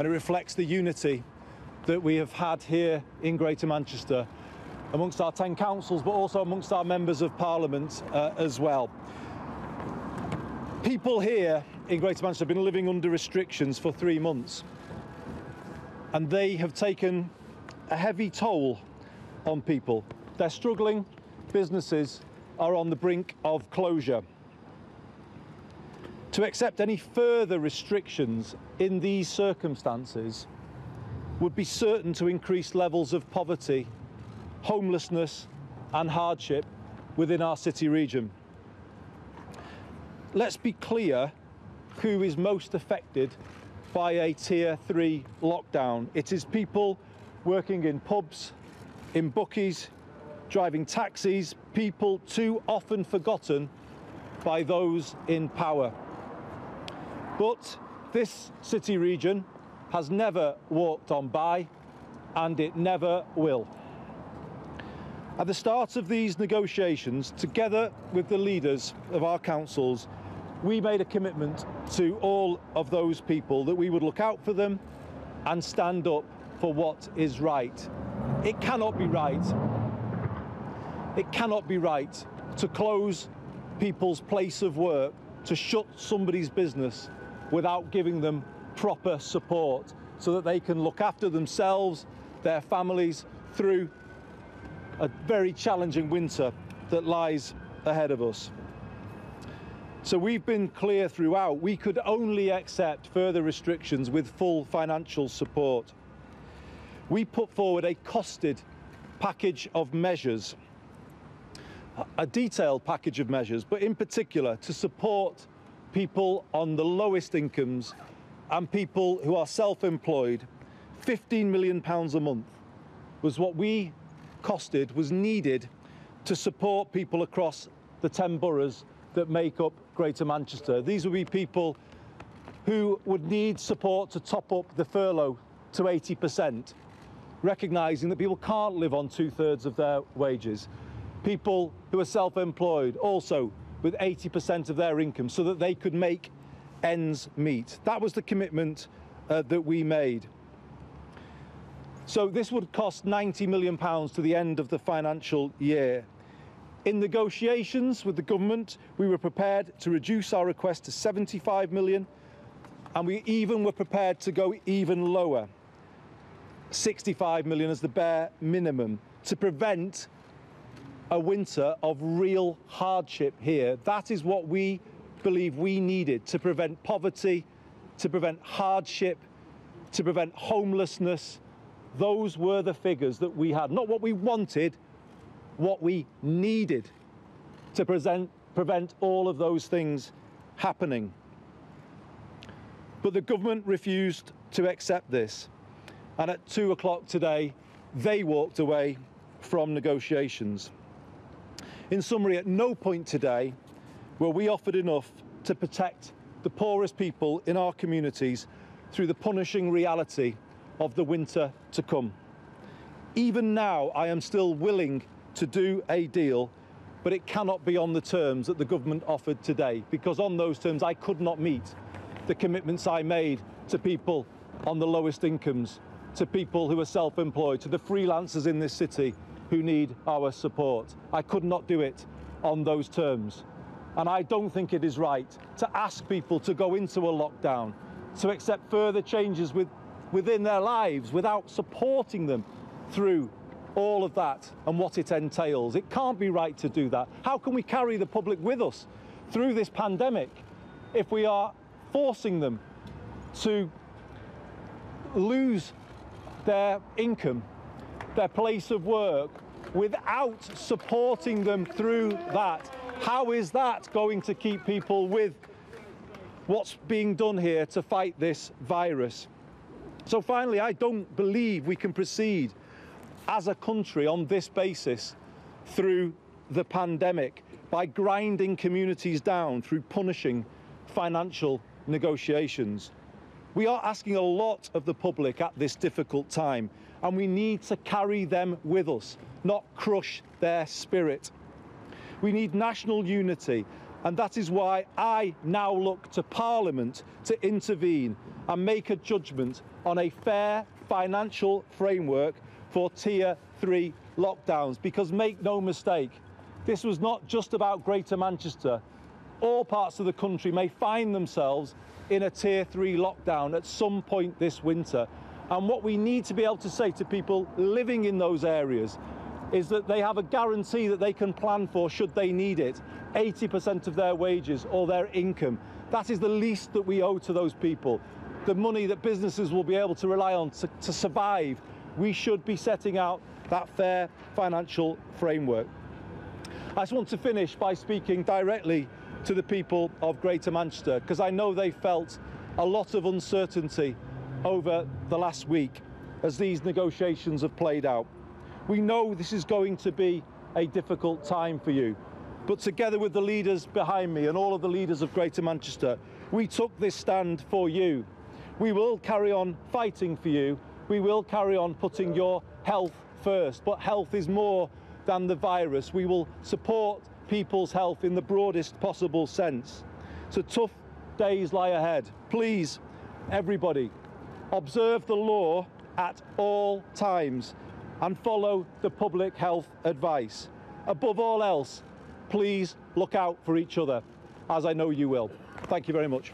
and it reflects the unity that we have had here in Greater Manchester amongst our 10 councils, but also amongst our members of Parliament as well. People here in Greater Manchester have been living under restrictions for 3 months, and they have taken a heavy toll on people. They're struggling, businesses are on the brink of closure. To accept any further restrictions in these circumstances would be certain to increase levels of poverty, homelessness and hardship within our city region. Let's be clear who is most affected by a Tier 3 lockdown. It is people working in pubs, in bookies, driving taxis, people too often forgotten by those in power. But this city region has never walked on by, and it never will. At the start of these negotiations, together with the leaders of our councils, we made a commitment to all of those people that we would look out for them and stand up for what is right. It cannot be right. It cannot be right to close people's place of work, to shut somebody's business without giving them proper support so that they can look after themselves, their families, through a very challenging winter that lies ahead of us. So we've been clear throughout, we could only accept further restrictions with full financial support. We put forward a costed package of measures, a detailed package of measures, but in particular to support people on the lowest incomes and people who are self-employed. £15 million a month was what we was needed to support people across the 10 boroughs that make up Greater Manchester. These would be people who would need support to top up the furlough to 80%, recognising that people can't live on 2/3 of their wages. People who are self-employed also with 80% of their income so that they could make ends meet. That was the commitment that we made. So this would cost £90 million to the end of the financial year. In negotiations with the government, we were prepared to reduce our request to £75 million, and we even were prepared to go even lower, £65 million as the bare minimum, to prevent a winter of real hardship here. That is what we believe we needed to prevent poverty, to prevent hardship, to prevent homelessness. Those were the figures that we had, not what we wanted, what we needed to prevent all of those things happening. But the government refused to accept this, and at 2 o'clock today, they walked away from negotiations. In summary, at no point today were we offered enough to protect the poorest people in our communities through the punishing reality of the winter to come. Even now, I am still willing to do a deal, but it cannot be on the terms that the government offered today, because on those terms I could not meet the commitments I made to people on the lowest incomes, to people who are self-employed, to the freelancers in this city who need our support. I could not do it on those terms. And I don't think it is right to ask people to go into a lockdown, to accept further changes within their lives without supporting them through all of that and what it entails. It can't be right to do that. How can we carry the public with us through this pandemic if we are forcing them to lose their income, their place of work, without supporting them through that? How is that going to keep people with what's being done here to fight this virus? So finally, I don't believe we can proceed as a country on this basis through the pandemic by grinding communities down through punishing financial negotiations. We are asking a lot of the public at this difficult time, and we need to carry them with us, not crush their spirit. We need national unity, and that is why I now look to Parliament to intervene and make a judgment on a fair financial framework for Tier 3 lockdowns. Because make no mistake, this was not just about Greater Manchester. All parts of the country may find themselves in a Tier 3 lockdown at some point this winter. And what we need to be able to say to people living in those areas is that they have a guarantee that they can plan for should they need it, 80% of their wages or their income. That is the least that we owe to those people. The money that businesses will be able to rely on to survive. We should be setting out that fair financial framework. I just want to finish by speaking directly to the people of Greater Manchester, because I know they felt a lot of uncertainty over the last week as these negotiations have played out. We know this is going to be a difficult time for you, but together with the leaders behind me and all of the leaders of Greater Manchester, we took this stand for you. We will carry on fighting for you. We will carry on putting your health first, but health is more than the virus. We will support people's health in the broadest possible sense. So tough days lie ahead. Please, everybody, observe the law at all times and follow the public health advice. Above all else, please look out for each other, as I know you will. Thank you very much.